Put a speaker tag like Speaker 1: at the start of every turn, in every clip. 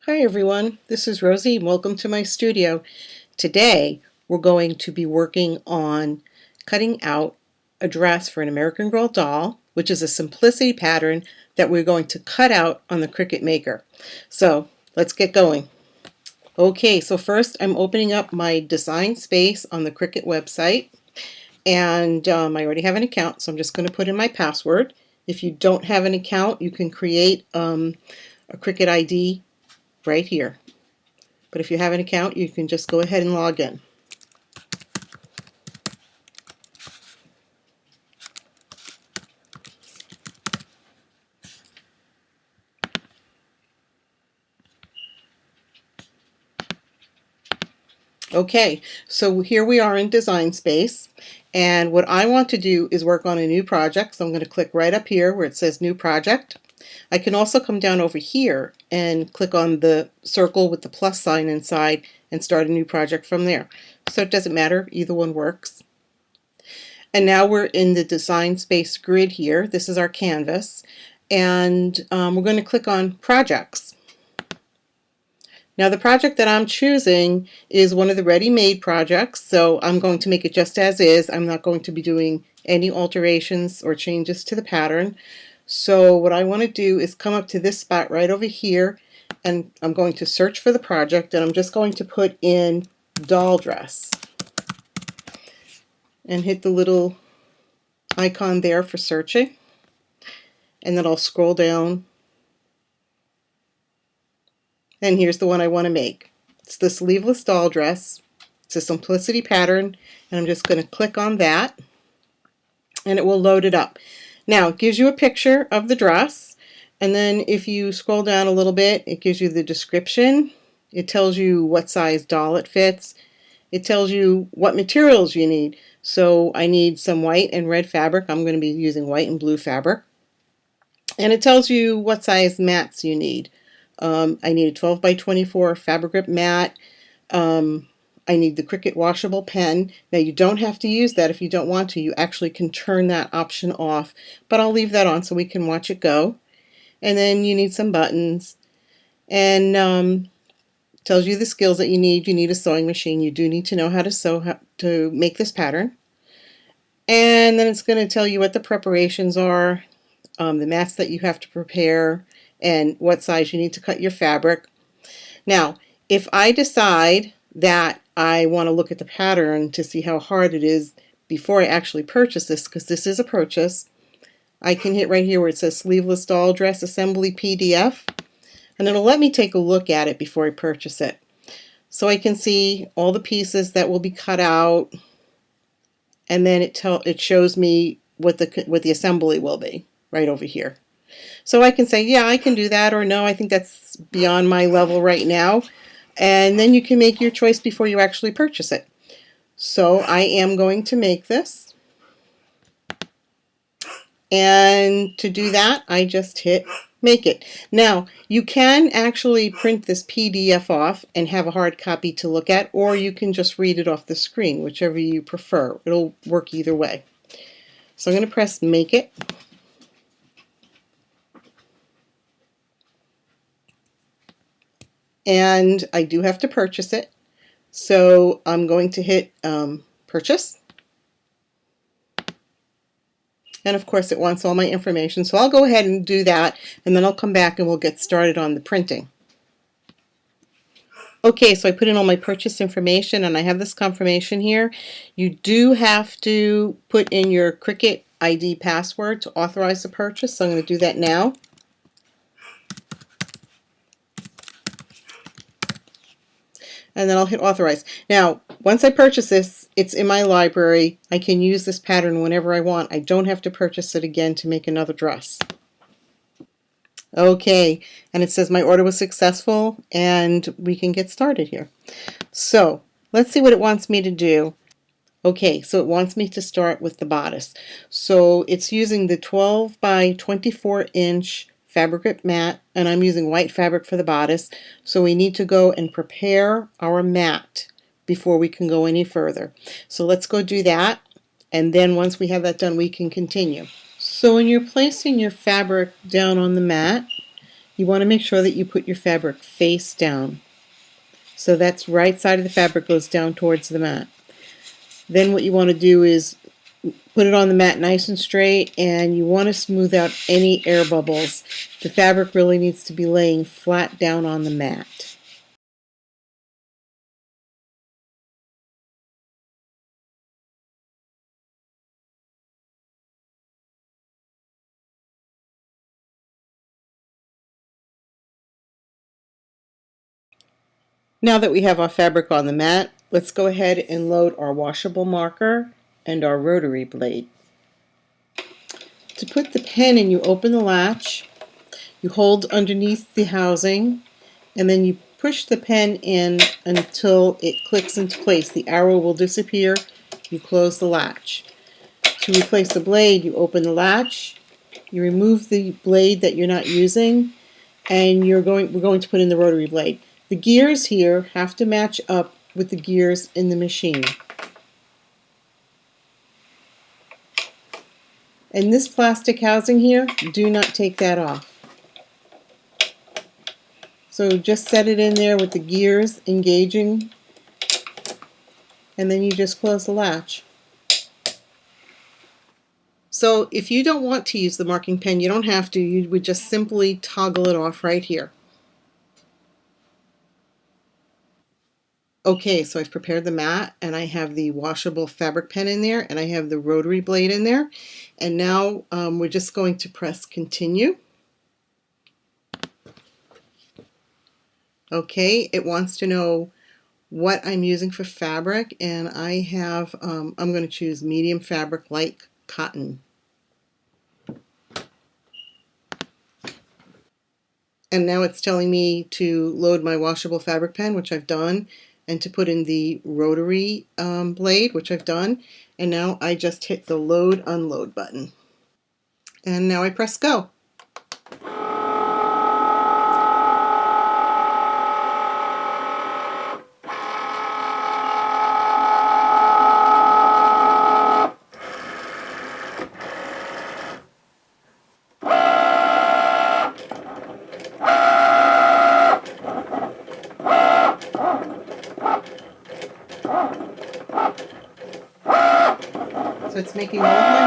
Speaker 1: Hi everyone, this is Rosie and welcome to my studio. Today we're going to be working on cutting out a dress for an American Girl doll, which is a simplicity pattern that we're going to cut out on the Cricut Maker. So let's get going. Okay, so first I'm opening up my design space on the Cricut website, and I already have an account, so I'm just going to put in my password. If you don't have an account, you can create a Cricut ID right here. But if you have an account, you can just go ahead and log in. Okay, so here we are in Design Space, and what I want to do is work on a new project. So I'm going to click right up here where it says New Project. I can also come down over here and click on the circle with the plus sign inside and start a new project from there. So it doesn't matter, either one works. And now we're in the Design Space grid here. This is our canvas, and we're going to click on Projects. Now the project that I'm choosing is one of the ready-made projects, so I'm going to make it just as is. I'm not going to be doing any alterations or changes to the pattern. So what I want to do is come up to this spot right over here, and I'm going to search for the project, and I'm just going to put in doll dress and hit the little icon there for searching, and then I'll scroll down. And here's the one I want to make. It's the sleeveless doll dress. It's a simplicity pattern, and I'm just going to click on that, and it will load it up. Now it gives you a picture of the dress, and then if you scroll down a little bit, it gives you the description. It tells you what size doll it fits. It tells you what materials you need. So I need some white and red fabric. I'm going to be using white and blue fabric. And it tells you what size mats you need. I need a 12 by 24 fabric grip mat. I need the Cricut washable pen. Now you don't have to use that if you don't want to. You actually can turn that option off, but I'll leave that on so we can watch it go. And then you need some buttons, and tells you the skills that you need. You need a sewing machine. You do need to know how to sew to make this pattern. And then it's going to tell you what the preparations are, the mats that you have to prepare, and what size you need to cut your fabric. Now, if I decide that I want to look at the pattern to see how hard it is before I actually purchase this, because this is a purchase, I can hit right here where it says Sleeveless Doll Dress Assembly PDF, and it'll let me take a look at it before I purchase it. So I can see all the pieces that will be cut out, and then it shows me what the assembly will be right over here. So I can say, yeah, I can do that, or no, I think that's beyond my level right now. And then you can make your choice before you actually purchase it. So I am going to make this. And to do that, I just hit Make It. Now, you can actually print this PDF off and have a hard copy to look at, or you can just read it off the screen, whichever you prefer. It'll work either way. So I'm going to press Make It. And I do have to purchase it, so I'm going to hit Purchase. And of course it wants all my information, so I'll go ahead and do that, and then I'll come back and we'll get started on the printing. Okay, so I put in all my purchase information, and I have this confirmation here. You do have to put in your Cricut ID password to authorize the purchase, so I'm going to do that now. And then I'll hit authorize. Now, once I purchase this, it's in my library. I can use this pattern whenever I want. I don't have to purchase it again to make another dress. Okay, and it says my order was successful, and we can get started here. So let's see what it wants me to do. Okay, so it wants me to start with the bodice. So it's using the 12 by 24 inch fabric grip mat, and I'm using white fabric for the bodice. So we need to go and prepare our mat before we can go any further. So let's go do that, and then once we have that done, we can continue. So when you're placing your fabric down on the mat, you want to make sure that you put your fabric face down. So that's right side of the fabric goes down towards the mat. Then what you want to do is put it on the mat nice and straight, and you want to smooth out any air bubbles. The fabric really needs to be laying flat down on the mat. Now that we have our fabric on the mat, let's go ahead and load our washable marker and our rotary blade. To put the pen in, you open the latch, you hold underneath the housing, and then you push the pen in until it clicks into place. The arrow will disappear. You close the latch. To replace the blade, you open the latch, you remove the blade that you're not using, and we're going to put in the rotary blade. The gears here have to match up with the gears in the machine. And this plastic housing here, do not take that off. So just set it in there with the gears engaging, and then you just close the latch. So if you don't want to use the marking pen, you don't have to. You would just simply toggle it off right here. Okay, so I've prepared the mat, and I have the washable fabric pen in there, and I have the rotary blade in there. And now we're just going to press continue. Okay, it wants to know what I'm using for fabric, and I have, I'm going to choose medium fabric, light cotton. And now it's telling me to load my washable fabric pen, which I've done, and to put in the rotary blade, which I've done. And now I just hit the load unload button. And now I press go. So it's making all of my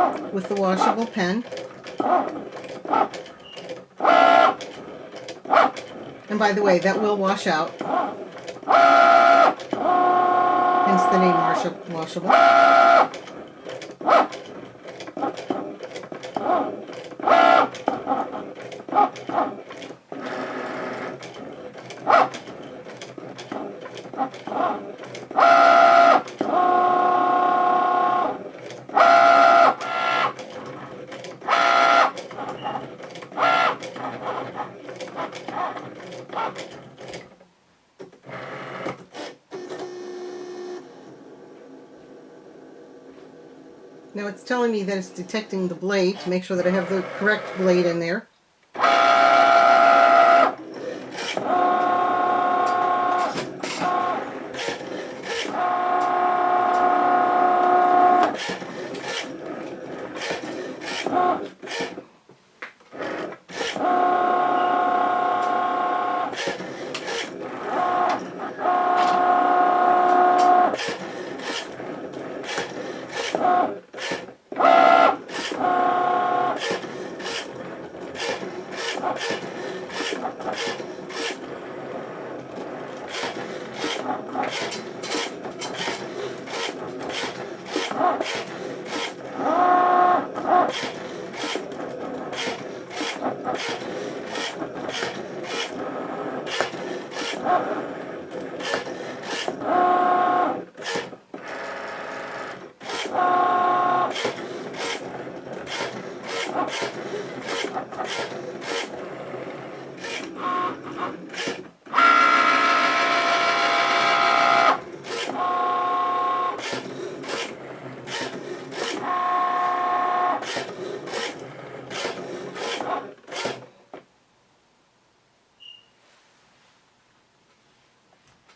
Speaker 1: markings with the washable pen. And by the way, that will wash out. Hence the name washable. Now it's telling me that it's detecting the blade to make sure that I have the correct blade in there.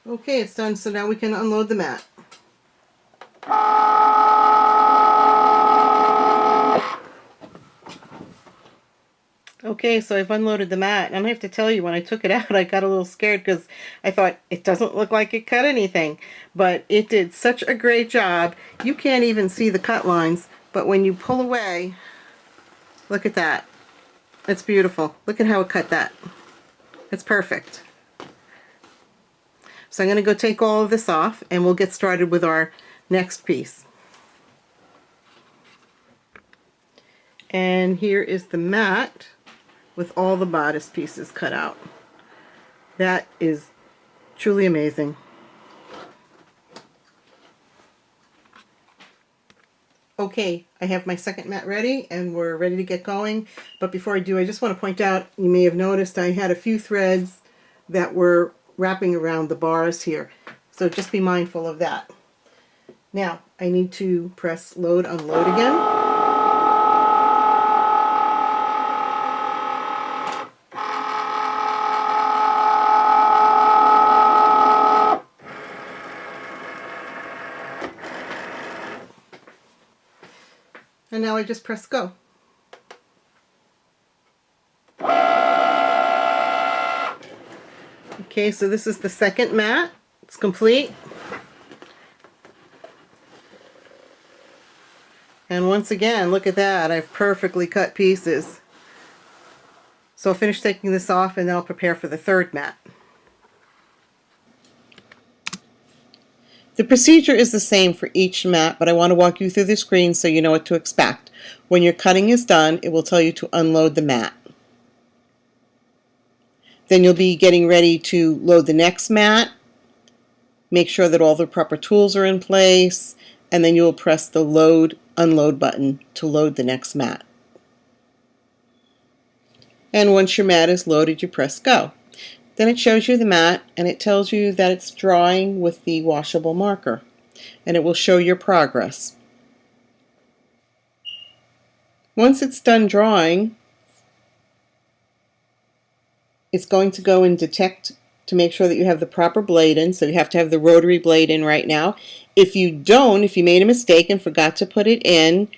Speaker 1: Okay, it's done, so now we can unload the mat. Okay, so I've unloaded the mat, and I have to tell you, when I took it out, I got a little scared because I thought it doesn't look like it cut anything, but it did such a great job. You can't even see the cut lines, but when you pull away, look at that. It's beautiful. Look at how it cut that. It's perfect. So I'm going to go take all of this off, and we'll get started with our next piece. And here is the mat with all the bodice pieces cut out. That is truly amazing. Okay, I have my second mat ready and we're ready to get going. But before I do, I just want to point out, you may have noticed I had a few threads that were wrapping around the bars here. So just be mindful of that. Now, I need to press load, unload again. And now I just press go. Okay, so this is the second mat. It's complete. And once again, look at that. I've perfectly cut pieces. So I'll finish taking this off and then I'll prepare for the third mat. The procedure is the same for each mat, but I want to walk you through the screen so you know what to expect. When your cutting is done, it will tell you to unload the mat. Then you'll be getting ready to load the next mat, make sure that all the proper tools are in place, and then you'll press the load, unload button to load the next mat. And once your mat is loaded, you press go. Then it shows you the mat and it tells you that it's drying with the washable marker, and it will show your progress. Once it's done drawing, it's going to go and detect to make sure that you have the proper blade in, so you have to have the rotary blade in right now. If you don't, if you made a mistake and forgot to put it in,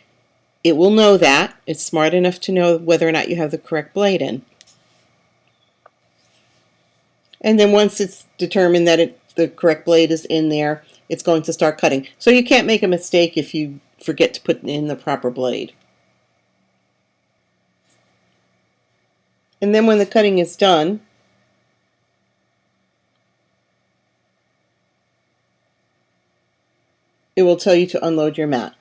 Speaker 1: it will know that. It's smart enough to know whether or not you have the correct blade in. And then once it's determined that the correct blade is in there, it's going to start cutting. So you can't make a mistake if you forget to put in the proper blade. And then when the cutting is done, it will tell you to unload your mat.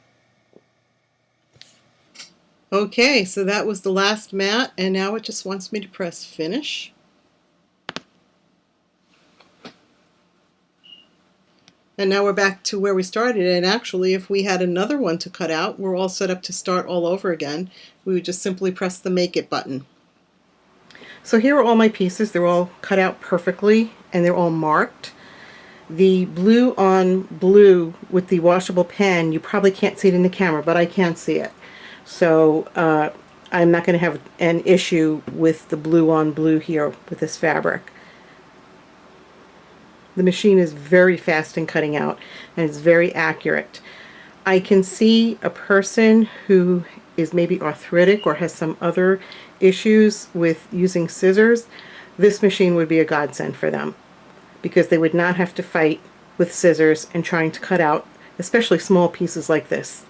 Speaker 1: Okay, so that was the last mat, and now it just wants me to press finish. And now we're back to where we started, and actually if we had another one to cut out, we're all set up to start all over again. We would just simply press the make it button. So here are all my pieces. They're all cut out perfectly and they're all marked. The blue on blue with the washable pen, you probably can't see it in the camera, but I can see it. So I'm not going to have an issue with the blue on blue here with this fabric. The machine is very fast in cutting out and it's very accurate. I can see a person who is maybe arthritic or has some other issues with using scissors. This machine would be a godsend for them because they would not have to fight with scissors and trying to cut out especially small pieces like this.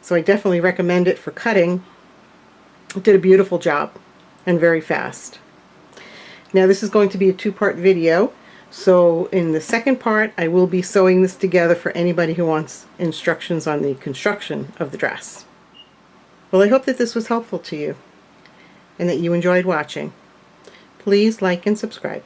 Speaker 1: So I definitely recommend it for cutting. It did a beautiful job and very fast. Now this is going to be a two-part video. So in the second part, I will be sewing this together for anybody who wants instructions on the construction of the dress. Well, I hope that this was helpful to you and that you enjoyed watching. Please like and subscribe.